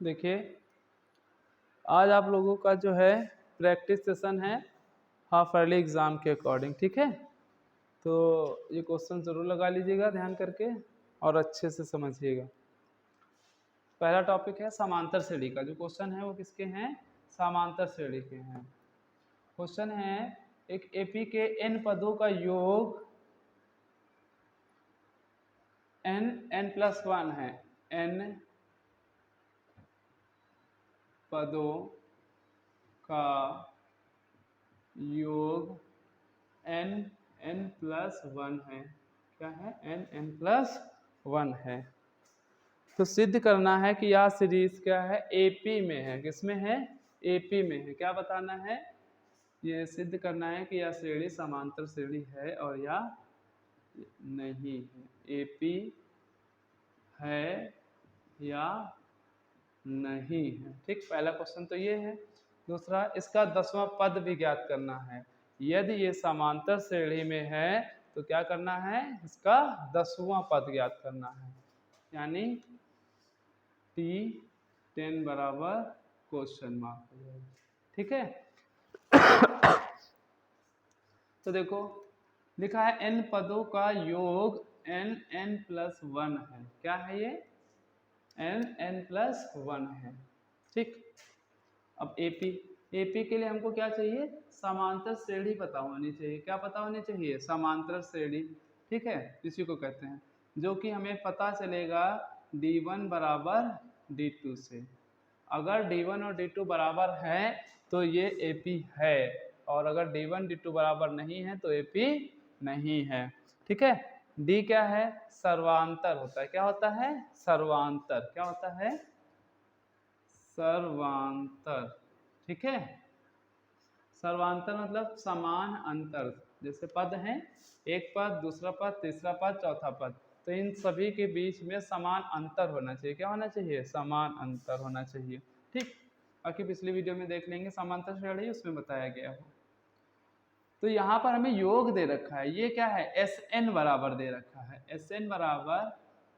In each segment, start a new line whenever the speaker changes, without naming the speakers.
देखिए, आज आप लोगों का जो है प्रैक्टिस सेशन है हाफ ईयरली एग्ज़ाम के अकॉर्डिंग, ठीक है। तो ये क्वेश्चन ज़रूर लगा लीजिएगा ध्यान करके और अच्छे से समझिएगा। पहला टॉपिक है समांतर श्रेणी का। जो क्वेश्चन है वो किसके हैं? समांतर श्रेणी के हैं। क्वेश्चन है एक एपी के n पदों का योग n+1 है। n पदों का योग n+1 है। क्या है? n+1 है। तो सिद्ध करना है कि यह सीरीज क्या है? एपी में है। किसमें है? एपी में है। क्या बताना है? ये सिद्ध करना है कि यह श्रेणी समांतर श्रेणी है और या नहीं है। एपी है या नहीं है। ठीक, पहला क्वेश्चन तो ये है। दूसरा, इसका 10वां पद भी ज्ञात करना है। यदि ये समांतर श्रेणी में है तो क्या करना है? इसका 10वां पद ज्ञात करना है, यानी T10 बराबर क्वेश्चन मार्क हो जाएगा। ठीक है। तो देखो लिखा है n पदों का योग n+1 है। क्या है ये? n+1 है। ठीक, अब एपी के लिए हमको क्या चाहिए? समांतर श्रेणी पता होनी चाहिए। क्या पता होनी चाहिए? समांतर श्रेणी। ठीक है, इसी को कहते हैं, जो कि हमें पता चलेगा D1 बराबर D2 से। अगर D1 और D2 बराबर है तो ये एपी है, और अगर D1 D2 बराबर नहीं है तो एपी नहीं है। ठीक है। डी क्या है? सर्वांतर होता है। क्या होता है? सर्वांतर। क्या होता है? सर्वांतर। ठीक है। सर्वांतर मतलब समान अंतर। जैसे पद हैं, एक पद, दूसरा पद, तीसरा पद, चौथा पद, तो इन सभी के बीच में समान अंतर होना चाहिए। क्या होना चाहिए? समान अंतर होना चाहिए। ठीक, बाकी पिछली वीडियो में देख लेंगे समांतर श्रेणी, उसमें बताया गया हो। तो यहाँ पर हमें योग दे रखा है। ये क्या है? Sn बराबर दे रखा है। Sn बराबर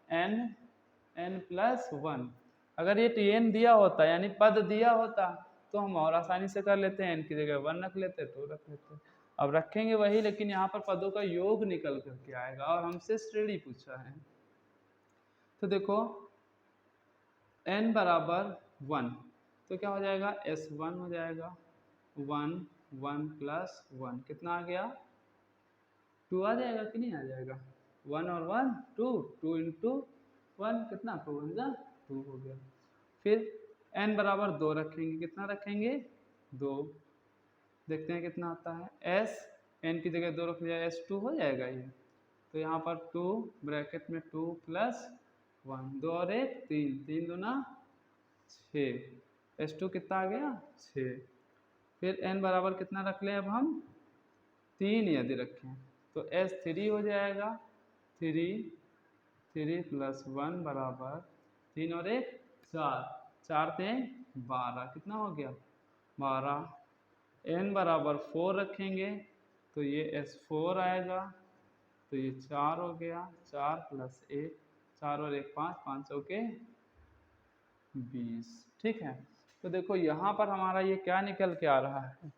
n+1। अगर ये Tn दिया होता, यानी पद दिया होता, तो हम और आसानी से कर लेते हैं। n की जगह 1 रख लेते, 2 रख लेते। अब रखेंगे वही, लेकिन यहाँ पर पदों का योग निकल करके आएगा और हमसे श्रेणी पूछा है। तो देखो n बराबर 1, तो क्या हो जाएगा? S1 हो जाएगा। 1 1+1 कितना आ गया? 2 आ जाएगा कि नहीं आ जाएगा? 1 और 1 2, 2 इंटू 1 कितना? 2 हो गया। फिर n बराबर 2 रखेंगे। कितना रखेंगे? 2। देखते हैं कितना आता है। s n की जगह 2 रख लिया, S2 हो जाएगा ये। तो यहाँ पर 2 ब्रैकेट में 2+1, 2 और 1 3, 3 दूना 6। S2 कितना आ गया? 6। फिर n बराबर कितना रख लें अब हम? 3 यदि रखें तो S3 हो जाएगा। 3+1 बराबर 3 और 1 4, 4 3 12, कितना हो गया? 12। n बराबर 4 रखेंगे तो ये S4 आएगा, तो ये 4 हो गया। 4+1, 4 और 1 5, 5 के 20। ठीक है। तो देखो यहाँ पर हमारा ये क्या निकल के आ रहा है?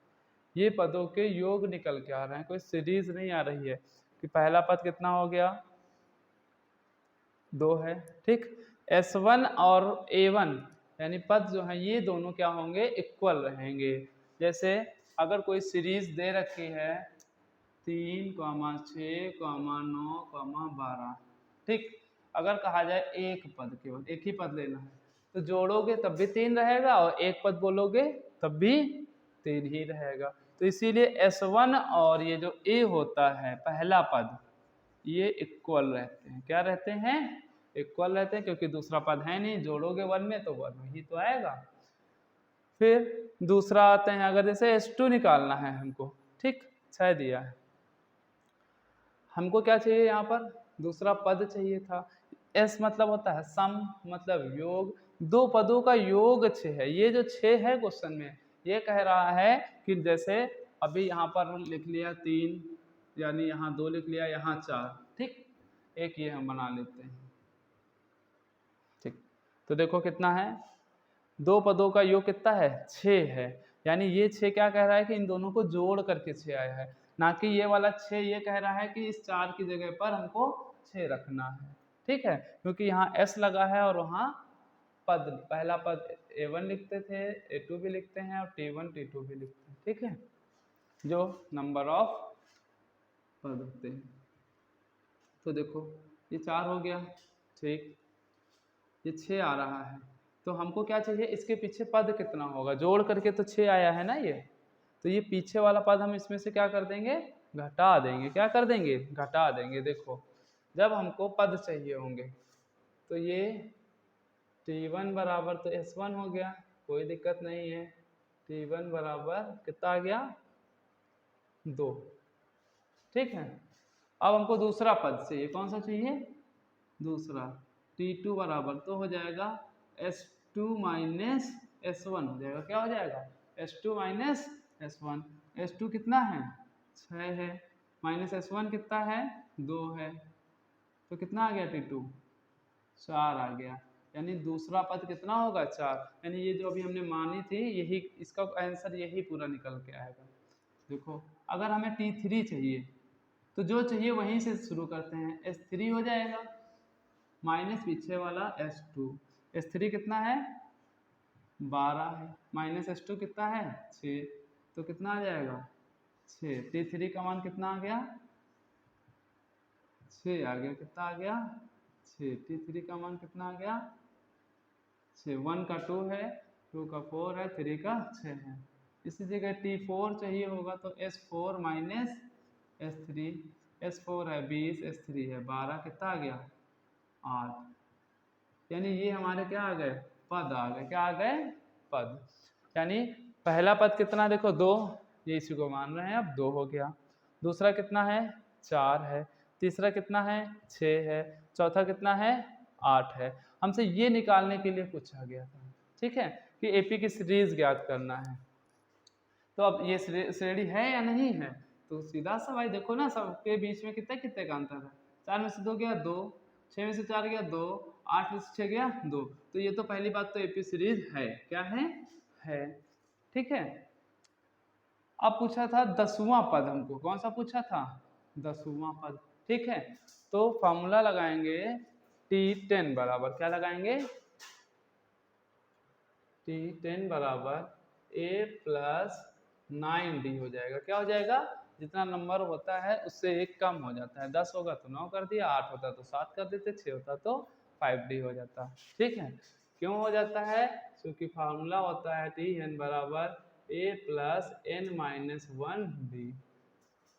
ये पदों के योग निकल के आ रहे हैं, कोई सीरीज नहीं आ रही है कि पहला पद कितना हो गया? 2 है। ठीक, S1 और A1 यानी पद जो है ये दोनों क्या होंगे? इक्वल रहेंगे। जैसे अगर कोई सीरीज दे रखी है 3, 6, 9, 12, ठीक, अगर कहा जाए एक पद, केवल एक ही पद लेना है, तो जोड़ोगे तब भी 3 रहेगा और एक पद बोलोगे तब भी 3 ही रहेगा। तो इसीलिए S1 और ये जो A होता है पहला पद, ये इक्वल रहते हैं। क्या रहते हैं? इक्वल रहते हैं, क्योंकि दूसरा पद है नहीं। जोड़ोगे 1 में तो 1 ही तो आएगा। फिर दूसरा आते हैं, अगर जैसे S2 निकालना है हमको, ठीक, 6 दिया है, हमको क्या चाहिए? यहाँ पर दूसरा पद चाहिए था। S मतलब होता है सम, मतलब योग। दो पदों का योग 6 है। ये जो 6 है क्वेश्चन में, ये कह रहा है कि जैसे अभी यहाँ पर लिख लिया 3, यानी यहाँ 2 लिख लिया, यहाँ 4, ठीक, एक ये हम बना लेते हैं। ठीक, तो देखो कितना है? दो पदों का योग कितना है 6 है, यानी ये 6 क्या कह रहा है कि इन दोनों को जोड़ करके 6 आया है, ना कि ये वाला 6 ये कह रहा है कि इस 4 की जगह पर हमको 6 रखना है। ठीक है, क्योंकि यहाँ s लगा है और वहाँ पद, पहला पद a1 लिखते थे, a2 भी लिखते हैं और t1 t2 भी लिखते हैं। ठीक है, जो नंबर ऑफ पद होते हैं। तो देखो ये 4 हो गया, ठीक, ये 6 आ रहा है, तो हमको क्या चाहिए, इसके पीछे पद कितना होगा, जोड़ करके तो 6 आया है ना ये, तो ये पीछे वाला पद हम इसमें से क्या कर देंगे, घटा देंगे। क्या कर देंगे, घटा देंगे। देखो जब हमको पद चाहिए होंगे तो ये t1 बराबर तो s1 हो गया, कोई दिक्कत नहीं है, t1 बराबर कितना आ गया 2। ठीक है, अब हमको दूसरा पद चाहिए, कौन सा चाहिए, दूसरा, t2 बराबर तो हो जाएगा s2 माइनस s1 हो जाएगा। क्या हो जाएगा, s2 माइनस s1। s2 कितना है 6 है, माइनस s1 कितना है 2 है, तो कितना आ गया t2 4 आ गया, यानी दूसरा पद कितना होगा 4, यानी ये जो अभी हमने मानी थी यही, इसका आंसर यही पूरा निकल के आएगा। देखो अगर हमें t3 चाहिए तो जो चाहिए वहीं से शुरू करते हैं, s3 हो जाएगा माइनस पीछे वाला s2, s3 कितना है 12 है, माइनस s2 कितना है 6, तो कितना आ जाएगा 6, t3 का मान कितना आ गया 6 आ गया, कितना आ गया 6, t3 का मान कितना आ गया 6, 1 का 2 है, 2 का 4 है, 3 का 6 है। इसी जगह t4 चाहिए होगा तो s4 माइनस s3, s4 है 20, s3 है 12, कितना आ गया 8, यानी ये हमारे क्या आ गए पद आ गए, क्या आ गए पद। यानी पहला पद कितना देखो 2, ये इसी को मान रहे हैं, अब 2 हो गया, दूसरा कितना है 4 है, तीसरा कितना है 6 है, चौथा कितना है 8 है। हमसे ये निकालने के लिए पूछा गया था, ठीक है, कि एपी की सीरीज ज्ञात करना है। तो अब ये श्रेणी है या नहीं है, तो सीधा सा भाई देखो ना, सबके बीच में कितने कितने का अंतर है, 4 में से 2 गया 2, 6 में से 4 गया 2, 8 में से 6 गया 2, तो ये तो पहली बात तो एपी सीरीज है, क्या है। ठीक है, अब पूछा था 10वां पद, हमको कौन सा पूछा था 10वां पद। ठीक है, तो फॉर्मूला लगाएंगे T10 बराबर, क्या लगाएंगे T10 बराबर a प्लस 9d हो जाएगा। क्या हो जाएगा, जितना नंबर होता है उससे एक कम हो जाता है, 10 होगा तो 9 कर दिया, 8 होता तो 7 कर देते, 6 होता तो 5d हो जाता। ठीक है, क्यों हो जाता है, क्योंकि फार्मूला होता है Tn बराबर a plus n minus 1d,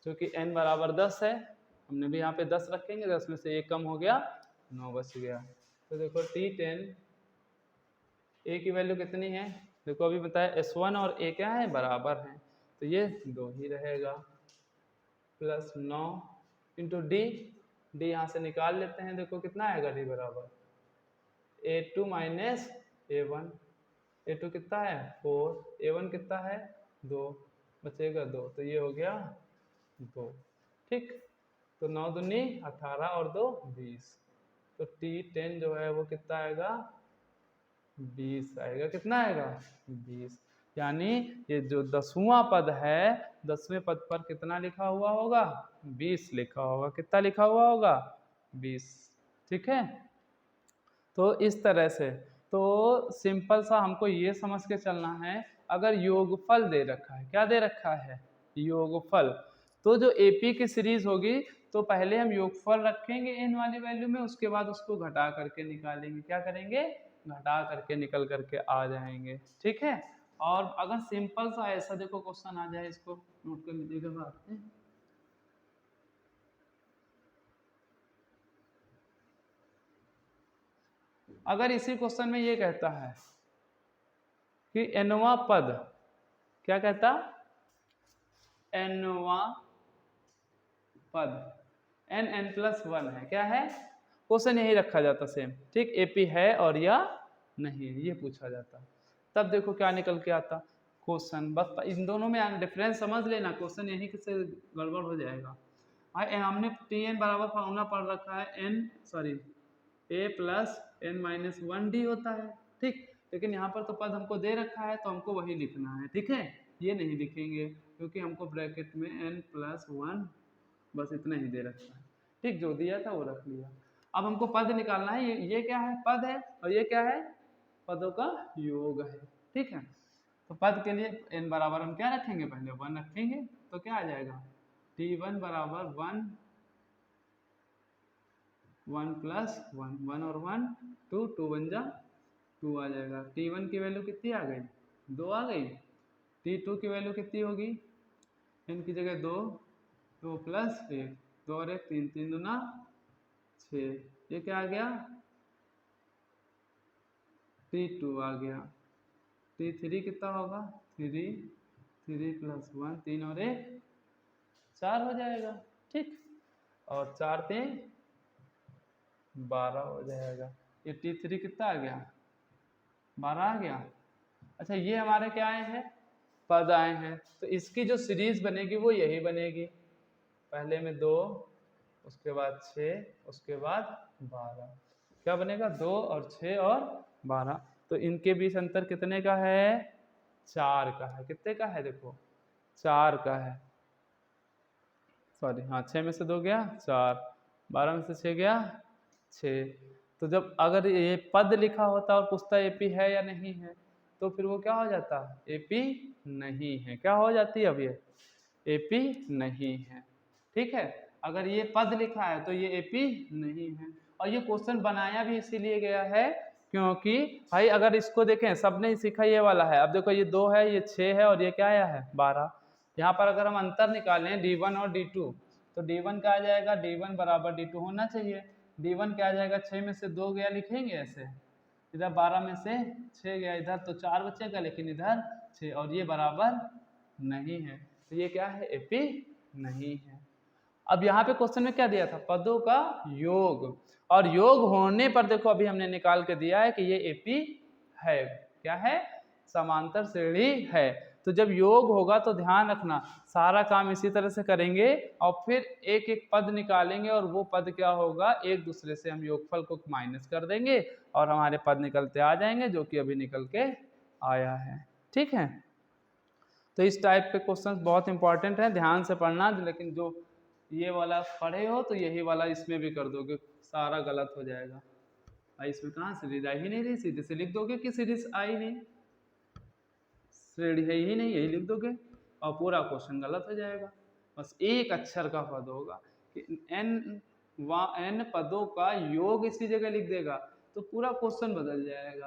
क्योंकि n बराबर 10 है, हमने भी यहाँ पे 10 रखेंगे, 10 में से एक कम हो गया 9 बच गया। तो देखो T10 a की वैल्यू कितनी है, देखो अभी बताया s1 और a क्या है बराबर हैं, तो ये 2 ही रहेगा, प्लस 9 इंटू डी, डी यहाँ से निकाल लेते हैं, देखो कितना आएगा डी बराबर a2 माइनस a1, a2 कितना है 4, a1 कितना है 2, बचेगा 2, तो ये हो गया 2। ठीक, तो 9 दूनी 18 और 2 20, तो T10 जो है वो कितना आएगा 20 आएगा, कितना आएगा 20, यानी ये जो 10वां पद है, 10वें पद पर कितना लिखा हुआ होगा 20 लिखा होगा, कितना लिखा हुआ होगा 20। ठीक है, तो इस तरह से, तो सिंपल सा हमको ये समझ के चलना है, अगर योगफल दे रखा है, क्या दे रखा है योगफल, तो जो एपी की सीरीज होगी तो पहले हम योगफल रखेंगे एन वाली वैल्यू में, उसके बाद उसको घटा करके निकालेंगे, क्या करेंगे घटा करके निकल करके आ जाएंगे। ठीक है, और अगर सिंपल सा ऐसा देखो क्वेश्चन आ जाए, इसको नोट कर लीजिएगा बात में, अगर इसी क्वेश्चन में ये कहता है कि एनवा पद, क्या कहता एनवा पद n+1 है, क्या है क्वेश्चन यही रखा जाता सेम। ठीक, एपी है और या नहीं है ये पूछा जाता, तब देखो क्या निकल के आता क्वेश्चन, बस इन दोनों में डिफरेंस समझ लेना, क्वेश्चन यही से गड़बड़ हो जाएगा। हमने Tn बराबर फॉर्मूला पढ़ रखा है a plus n minus 1d होता है। ठीक, लेकिन यहाँ पर तो पद हमको दे रखा है तो हमको वही लिखना है, ठीक है। ये नहीं लिखेंगे क्योंकि हमको ब्रैकेट में n+1 बस इतना ही दे रखा है, ठीक। जो दिया था वो रख लिया। अब हमको पद निकालना है, ये क्या है, पद है, और ये क्या है, पदों का योग है, ठीक है। तो पद के लिए n बराबर हम क्या रखेंगे, पहले 1 रखेंगे, तो क्या आ जाएगा t1 बराबर 1, 1 + 1, 1 और 1 2, 2 बन जा 2 आ जाएगा। t1 की वैल्यू कितनी आ गई, 2 आ गई। t2 की वैल्यू कितनी होगी, n की जगह 2, 2 + 1, 2 और 1 3, 3 दूना 6, ये क्या आ गया t2 आ गया। t3 कितना होगा, 3, 3 + 1, 3 और 1 4 हो जाएगा, ठीक। और 4 3 12 हो जाएगा। ये t3 कितना आ गया, 12 आ गया। अच्छा, ये हमारे क्या आए हैं, पद आए हैं, तो इसकी जो सीरीज बनेगी वो यही बनेगी, पहले में 2, उसके बाद 6, उसके बाद 12। क्या बनेगा, 2 और 6 और 12। तो इनके बीच अंतर कितने का है, 4 का है। कितने का है, देखो 4 का है, सॉरी हाँ, 6 में से 2 गया 4, 12 में से 6 गया 6। तो जब अगर ये पद लिखा होता और पूछता एपी है या नहीं है, तो फिर वो क्या हो जाता, एपी नहीं है। क्या हो जाती है अब ये, एपी नहीं है, ठीक है। अगर ये पद लिखा है तो ये एपी नहीं है। और ये क्वेश्चन बनाया भी इसीलिए गया है क्योंकि भाई अगर इसको देखें, सबने ही सीखा ये वाला है। अब देखो ये 2 है, ये 6 है, और ये क्या आया है 12। यहाँ पर अगर हम अंतर निकालें d1 और d2, तो d1 क्या आ जाएगा, d1 बराबर d2 होना चाहिए। d1 क्या आ जाएगा, 6 में से 2 गया, लिखेंगे ऐसे, इधर 12 में से 6 गया, इधर तो 4 बचेगा, लेकिन इधर 6, और ये बराबर नहीं है, तो ये क्या है, एपी नहीं है। अब यहाँ पे क्वेश्चन में क्या दिया था, पदों का योग, और योग होने पर देखो अभी हमने निकाल के दिया है कि ये एपी है। क्या है, समांतर श्रेणी है। तो जब योग होगा तो ध्यान रखना सारा काम इसी तरह से करेंगे और फिर एक एक पद निकालेंगे, और वो पद क्या होगा, एक दूसरे से हम योगफल को माइनस कर देंगे और हमारे पद निकलते आ जाएंगे, जो कि अभी निकल के आया है, ठीक है। तो इस टाइप के क्वेश्चंस बहुत इंपॉर्टेंट हैं, ध्यान से पढ़ना। लेकिन जो ये वाला पढ़े हो तो यही वाला इसमें भी कर दोगे, सारा गलत हो जाएगा। भाई इसमें कहाँ सीरीज आई ही नहीं रही, सीधे से लिख दोगे कि सीरीज आई नहीं, श्रेणी है ही नहीं, यही लिख दोगे और पूरा क्वेश्चन गलत हो जाएगा। बस एक अक्षर का पद होगा कि n पदों का योग इसी जगह लिख देगा तो पूरा क्वेश्चन बदल जाएगा।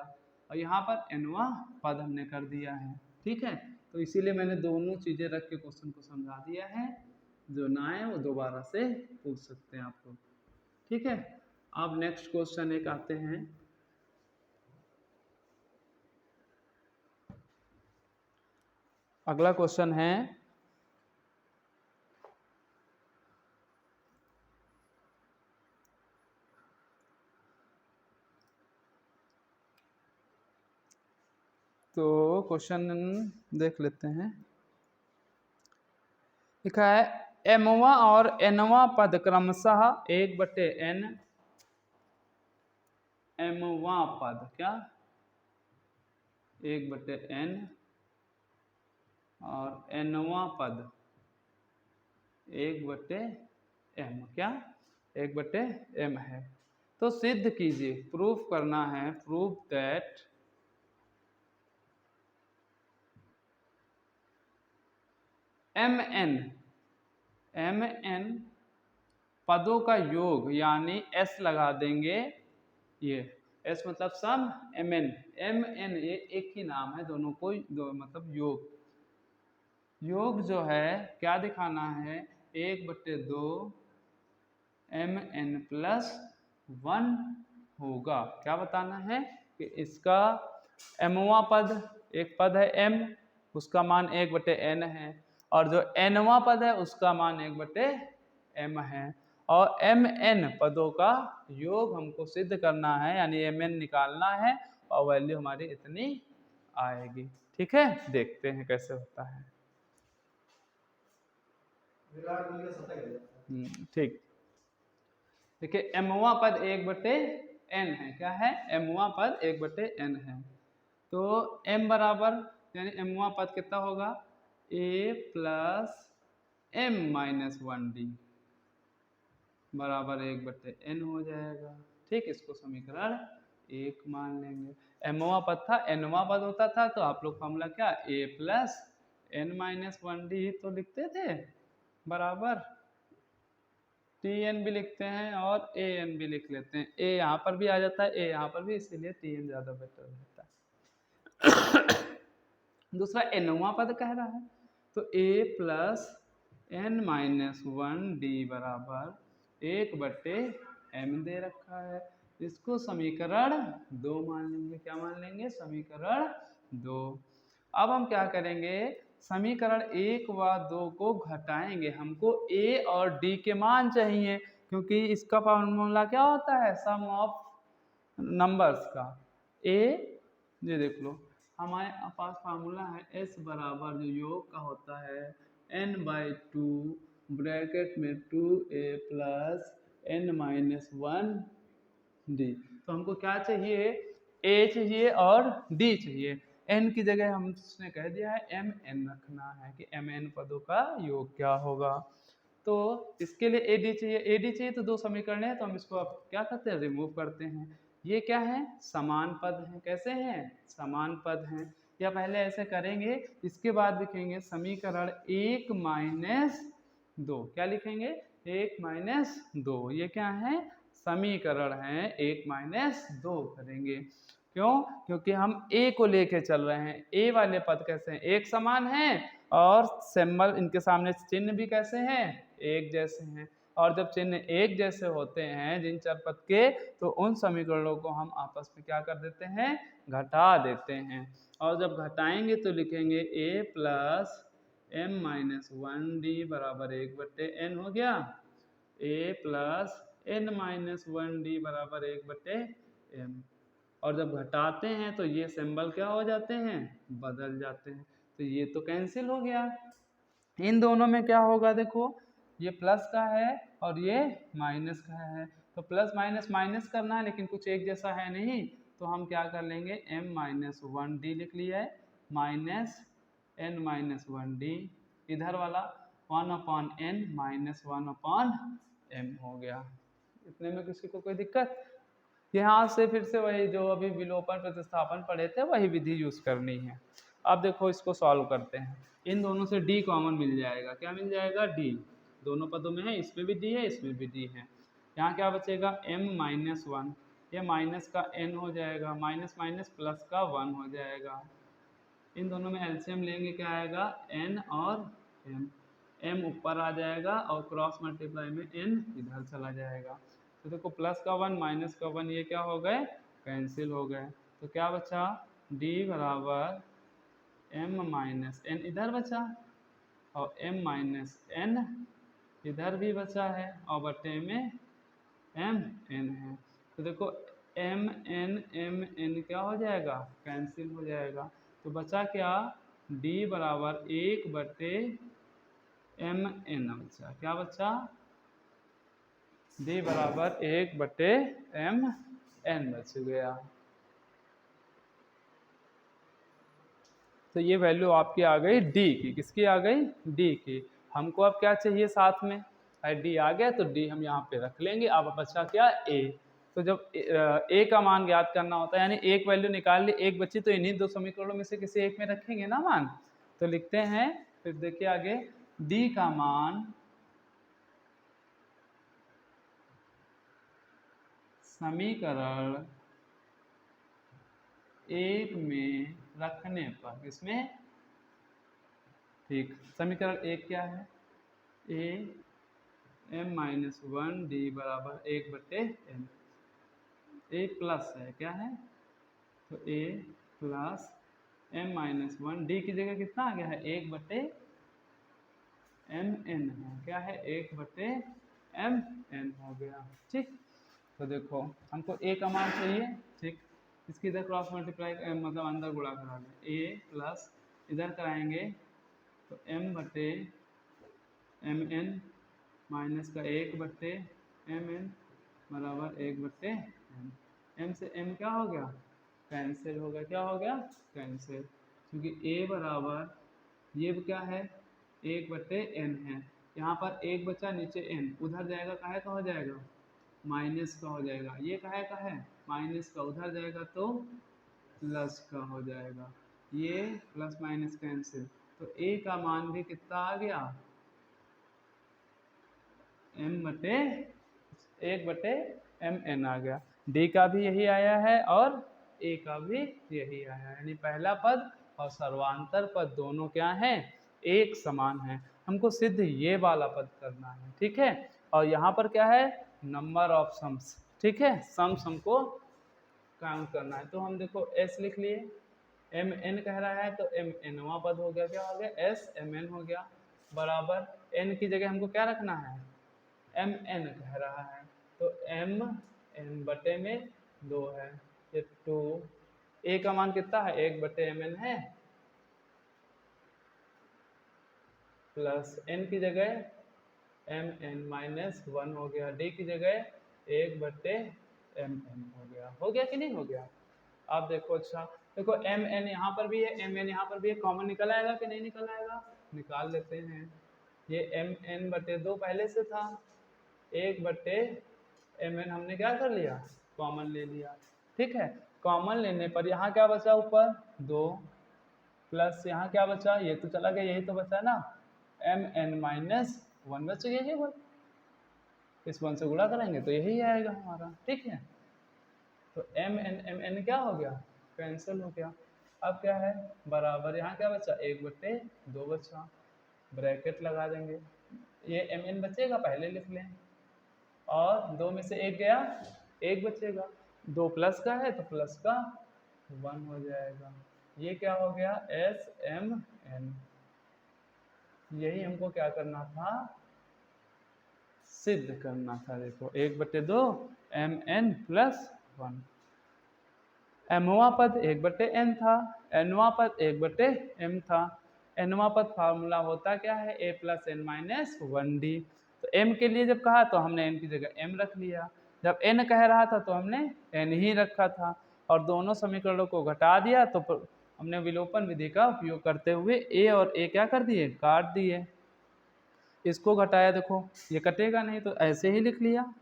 और यहाँ पर nवां पद हमने कर दिया है, ठीक है। तो इसीलिए मैंने दोनों चीजें रख के क्वेश्चन को समझा दिया है, जो ना है वो दोबारा से पूछ सकते हैं आप लोग, ठीक है। अब नेक्स्ट क्वेश्चन एक आते हैं, अगला क्वेश्चन है तो क्वेश्चन देख लेते हैं। लिखा है एमवा और एनवा पद क्रमशः 1/n, एमवा पद क्या 1/n और एनवा पद 1/m क्या 1/m है। तो सिद्ध कीजिए, प्रूफ करना है, प्रूफ दैट mn पदों का योग, यानी s लगा देंगे, ये s मतलब सम, mn ये एक ही नाम है, दोनों को मतलब योग जो है क्या दिखाना है, 1/2 mn+1 होगा। क्या बताना है कि इसका mवां पद, एक पद है m, उसका मान 1/n है, और जो nवां पद है उसका मान 1/m है, और mn पदों का योग हमको सिद्ध करना है, यानी mn निकालना है, और वैल्यू हमारी इतनी आएगी, ठीक है। देखते हैं कैसे होता है, ठीक। देखिए mवां पद 1/n है, क्या है, mवां पद 1/n है। तो m बराबर यानी mवा पद कितना होगा a plus m minus 1d बराबर 1/n हो जाएगा। ठीक, इसको समीकरण 1 मान लेंगे। mवा पद था, nवा पद होता था तो आप लोग फॉर्मूला क्या a plus n minus 1d तो लिखते थे बराबर tn भी लिखते हैं और an भी लिख लेते हैं। a यहाँ पर भी आ जाता है, a यहाँ पर भी, इसीलिए tn ज़्यादा बेटर रहता है। दूसरा nवा पद कह रहा है तो a plus n minus 1d बराबर 1/m दे रखा है। इसको समीकरण 2 मान लेंगे। क्या मान लेंगे? समीकरण 2। अब हम क्या करेंगे, समीकरण 1 व 2 को घटाएंगे। हमको a और d के मान चाहिए क्योंकि इसका फॉर्मूला क्या होता है, सम ऑफ नंबर्स का। a ये देख लो, हमारे पास फार्मूला है s बराबर जो योग का होता है n/2 ब्रैकेट में 2a plus n minus 1d। तो हमको क्या चाहिए, a चाहिए और d चाहिए। n की जगह हमने कह दिया है mn रखना है कि mn पदों का योग क्या होगा। तो इसके लिए ad चाहिए तो दो समीकरण है तो हम इसको अब क्या करते हैं, रिमूव करते हैं। ये क्या है, समान पद हैं। कैसे हैं, समान पद हैं। या पहले ऐसे करेंगे, इसके बाद लिखेंगे समीकरण 1 माइनस 2। क्या लिखेंगे, 1 माइनस 2। ये क्या है, समीकरण है 1 माइनस 2 करेंगे। क्यों, क्योंकि हम a को लेके चल रहे हैं। a वाले पद कैसे हैं, एक समान हैं और सिंबल इनके सामने चिन्ह भी कैसे हैं, एक जैसे हैं। और जब चिन्ह एक जैसे होते हैं जिन चार पद के, तो उन समीकरणों को हम आपस में क्या कर देते हैं, घटा देते हैं। और जब घटाएंगे तो लिखेंगे a plus m minus 1d बराबर 1/n हो गया। a plus n minus 1d बराबर 1/m। और जब घटाते हैं तो ये सिंबल क्या हो जाते हैं, बदल जाते हैं। तो ये तो कैंसिल हो गया। इन दोनों में क्या होगा, देखो ये प्लस का है और ये माइनस का है। तो प्लस माइनस माइनस करना है लेकिन कुछ एक जैसा है नहीं, तो हम क्या कर लेंगे, m माइनस 1d लिख लिया है माइनस n माइनस 1d, इधर वाला 1/n माइनस 1/m हो गया। इतने में किसी को कोई दिक्कत? यहाँ से फिर से वही जो अभी विलोपन प्रतिस्थापन पढ़े थे वही विधि यूज करनी है। अब देखो इसको सॉल्व करते हैं। इन दोनों से d कॉमन मिल जाएगा। क्या मिल जाएगा, d। दोनों पदों में है, इसमें भी d है इसमें भी d है। यहाँ क्या बचेगा, m माइनस 1, ये माइनस का n हो जाएगा, माइनस माइनस प्लस का 1 हो जाएगा। इन दोनों में एलसीएम लेंगे, क्या आएगा, n और m। m ऊपर आ जाएगा और क्रॉस मल्टीप्लाई में n इधर चला जाएगा। तो देखो प्लस का 1 माइनस का 1 ये क्या हो गए, कैंसिल हो गए। तो क्या बचा, d बराबर m माइनस n इधर बचा और m माइनस n इधर भी बचा है और बटे में m n है। तो देखो m n क्या हो जाएगा, कैंसिल हो जाएगा। तो बचा क्या, d बराबर 1/m n बचा। क्या बचा, d बराबर 1/m n बच गया। तो ये वैल्यू आपकी आ गई d की। किसकी आ गई, d की। हमको अब क्या चाहिए साथ में, d आ गया तो d हम यहाँ पे रख लेंगे। अब बचा क्या, a। तो जब a का मान ज्ञात करना होता है, यानी एक वैल्यू निकाल ली, एक बची, तो इन्हीं दो समीकरणों में से किसी एक में रखेंगे ना मान। तो लिखते हैं, फिर देखिए आगे, d का मान समीकरण 1 में रखने पर, इसमें ठीक, समीकरण 1 क्या है, a m माइनस 1d बराबर 1/m। a प्लस है, क्या है, तो a plus m minus 1d की जगह कितना आ गया है, 1/mn है। क्या है, 1/mn हो गया। ठीक, तो देखो हमको a का मान चाहिए। ठीक, इसकी इधर क्रॉस मल्टीप्लाई मतलब अंदर गुणा करा लें, a प्लस इधर कराएंगे तो m/mn माइनस का 1/mn बराबर 1/m। m से m क्या हो गया, कैंसिल हो गया, क्या हो गया, कैंसिल, क्योंकि a बराबर ये क्या है 1/n है, यहाँ पर 1 बचा, नीचे n, उधर जाएगा काहे का हो जाएगा माइनस का हो जाएगा, ये काहे का है माइनस का, उधर जाएगा तो प्लस का हो जाएगा, ये प्लस माइनस कैंसिल, तो a का मान भी कितना आ गया m/1/mn आ गया, d का भी यही आया है और a का भी यही आया है, यानी पहला पद और सर्वांतर पद दोनों क्या हैं एक समान है। हमको सिद्ध ये वाला पद करना है, ठीक है। और यहाँ पर क्या है नंबर ऑफ सम्स, ठीक है, सम्स हमको काउंट करना है। तो हम देखो s लिख लिए, mn कह रहा है तो mnवा पद हो गया, क्या हो गया smn हो गया, बराबर n की जगह हमको क्या रखना है mn कह रहा है, तो mn बटे में 2 है, ये 2, a का मान कितना है 1/mn है, प्लस n की जगह mn-1 हो गया, d की जगह 1/mn हो गया कि नहीं हो गया। आप देखो, अच्छा देखो mn यहाँ पर भी है, mn यहाँ पर भी है, कॉमन निकल आएगा कि नहीं निकल आएगा, निकाल लेते हैं। ये mn/2 पहले से था, 1/mn हमने क्या कर लिया कॉमन ले लिया, ठीक है। कॉमन लेने पर यहाँ क्या बचा ऊपर 2, प्लस यहाँ क्या बचा, ये तो चला गया, यही तो बचा ना mn-1 बच गया केवल, इस 1 से गुणा करेंगे तो यही आएगा हमारा, ठीक है। तो mn क्या हो गया कैंसिल हो गया। अब क्या है बराबर, यहाँ क्या बचा 1/2 बचा, ब्रैकेट लगा देंगे, ये mn बचेगा पहले लिख लें, और 2 में से 1 गया 1 बचेगा, 2 प्लस का है तो प्लस का 1 हो जाएगा, ये क्या हो गया smn। यही हमको क्या करना था सिद्ध करना था। देखो 1/2 mn + 1, mवा पद 1/n था, nवा पद 1/m था, nवा पद फार्मूला होता क्या है a + n - 1d। तो m के लिए जब कहा तो हमने n की जगह m रख लिया, जब n कह रहा था तो हमने n ही रखा था, और दोनों समीकरणों को घटा दिया तो हमने विलोपन विधि का उपयोग करते हुए a और a क्या कर दिए काट दिए, इसको घटाया, देखो ये कटेगा नहीं तो ऐसे ही लिख लिया,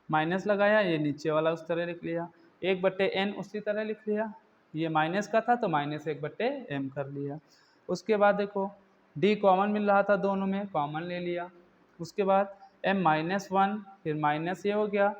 माइनस लगाया, ये नीचे वाला उस तरह लिख लिया, 1/n उसी तरह लिख लिया, ये माइनस का था तो -1/m कर लिया। उसके बाद देखो d कॉमन मिल रहा था दोनों में, कॉमन ले लिया, उसके बाद m-1, फिर माइनस ये हो गया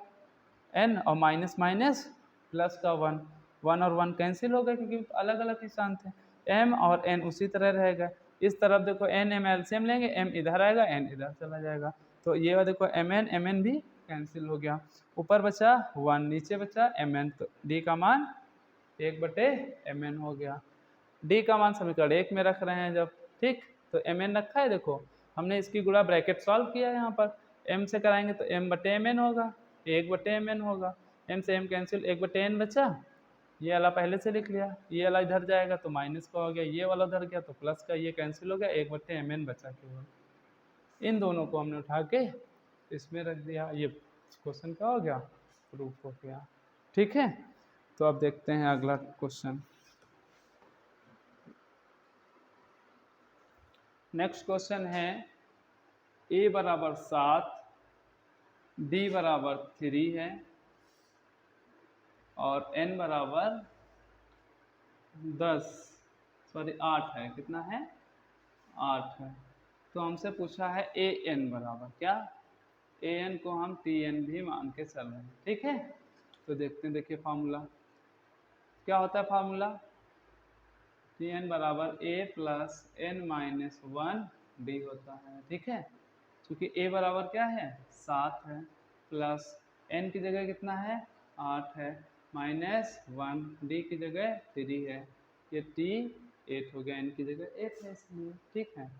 n और माइनस माइनस प्लस का 1, 1 और 1 कैंसिल हो गए क्योंकि अलग अलग निशान थे, m और n उसी तरह रहेगा। इस तरफ देखो n m एलसीएम लेंगे, m इधर आएगा n इधर चला जाएगा, तो ये देखो mn भी कैंसिल हो गया, ऊपर बचा 1 नीचे बचा mn, तो d का मान 1/mn हो गया। d का मान समीकरण 1 में रख रहे हैं जब, ठीक, तो mn रखा है, देखो हमने इसकी गुणा ब्रैकेट सॉल्व किया, यहाँ पर m से कराएंगे तो m/mn होगा, 1/mn होगा, m से m कैंसिल 1/n बचा, ये वाला पहले से लिख लिया, ये वाला इधर जाएगा तो माइनस का हो गया, ये वाला उधर गया तो प्लस का, ये कैंसिल हो गया, 1/mn बचा केवल। इन दोनों को हमने उठा के इसमें रख दिया, ये क्वेश्चन क्या हो गया प्रूफ हो गया, ठीक है। तो अब देखते हैं अगला क्वेश्चन। नेक्स्ट क्वेश्चन है a बराबर 7, d बराबर 3 है और n बराबर 8 है, कितना है 8 है। तो हमसे पूछा है an बराबर क्या, an को हम tn भी मान के चल रहे हैं, ठीक है। तो देखते हैं, देखिए फार्मूला क्या होता है, फार्मूला tn बराबर a + n-1 d होता है, ठीक है, क्योंकि a बराबर क्या है 7 है, प्लस n की जगह कितना है 8 है, -1 d की जगह 3 है, ये t 8 हो गया, n की जगह 8 है इसलिए, ठीक है।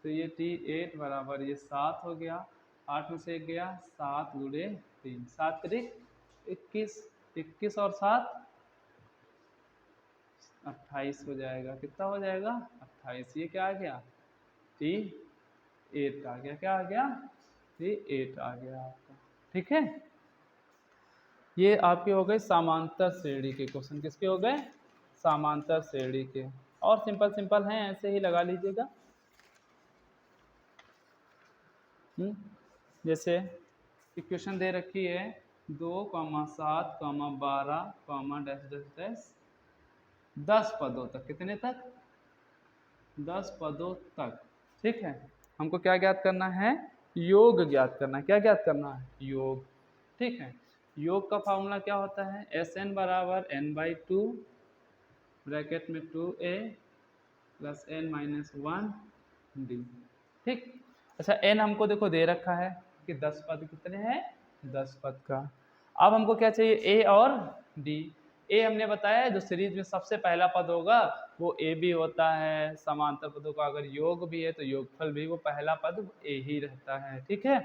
तो ये t 8 बराबर ये 7 हो गया, 8 में से 1 गया, 7 × 3, 7 × 21, 21 और 7 28 हो जाएगा, कितना हो जाएगा 28, ये क्या आ गया t 8 आ गया, क्या आ गया t 8 आ गया आपका, ठीक है। ये आपके हो गए समांतर श्रेणी के क्वेश्चन। किसके हो गए? समांतर श्रेणी के। और सिंपल सिंपल हैं, ऐसे ही लगा लीजिएगा। जैसे इक्वेशन दे रखी है 2, 7, 12, डैश डैश डैश 10 पदों तक। कितने तक? 10 पदों तक। ठीक है, हमको क्या ज्ञात करना है? योग ज्ञात करना है। क्या ज्ञात करना है? योग। ठीक है, योग का फॉर्मूला क्या होता है? Sn बराबर n/2 ब्रैकेट में 2a प्लस n-1d। ठीक। अच्छा, n हमको देखो दे रखा है कि 10 पद कितने हैं? 10 पद का। अब हमको क्या चाहिए? a और d। a हमने बताया है जो सीरीज में सबसे पहला पद होगा वो a भी होता है। समांतर पदों का अगर योग भी है तो योगफल भी वो पहला पद a ही रहता है। ठीक है,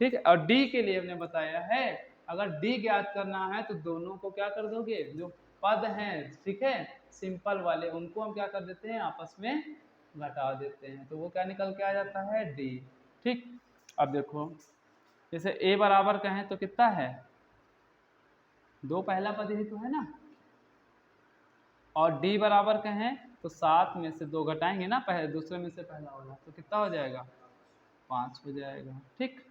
ठीक है। और d के लिए हमने बताया है अगर d ज्ञात करना है तो दोनों को क्या कर दोगे? जो पद हैं, ठीक है, सिंपल वाले, उनको हम क्या कर देते हैं? आपस में घटा देते हैं, तो वो क्या निकल के आ जाता है? d। ठीक। अब देखो जैसे a बराबर कहें तो कितना है? 2 पहला पद ही तो है ना। और d बराबर कहें तो 7 में से 2 घटाएंगे ना, पहले दूसरे में से पहला वाला, तो कितना हो जाएगा? 5 हो जाएगा। ठीक,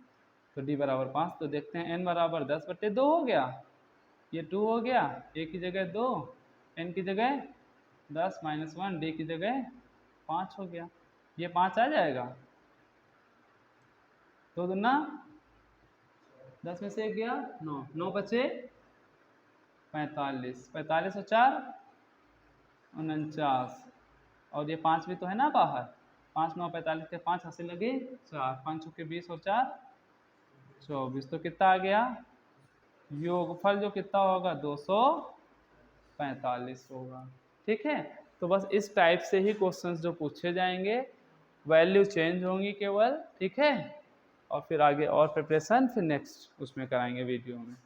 तो d बराबर 5। तो देखते हैं n बराबर 10/2 हो गया, ये 2 हो गया, a की जगह 2, n की जगह 10 माइनस 1, d की जगह 5 हो गया। ये 5 आ जाएगा, 2 दूना 10 में से 1 गया 9, 9 बचे 45, 45 और 4 49, और ये 5 भी तो है ना बाहर। 5 9 45 के 5 हंसे लगे 4, 5 चौके 20 और 4 24, तो कितना आ गया? योगफल जो कितना होगा? 245 होगा। ठीक है, तो बस इस टाइप से ही क्वेश्चंस जो पूछे जाएंगे, वैल्यू चेंज होंगी केवल। ठीक है, और फिर आगे और प्रिपरेशन फिर नेक्स्ट उसमें कराएंगे वीडियो में।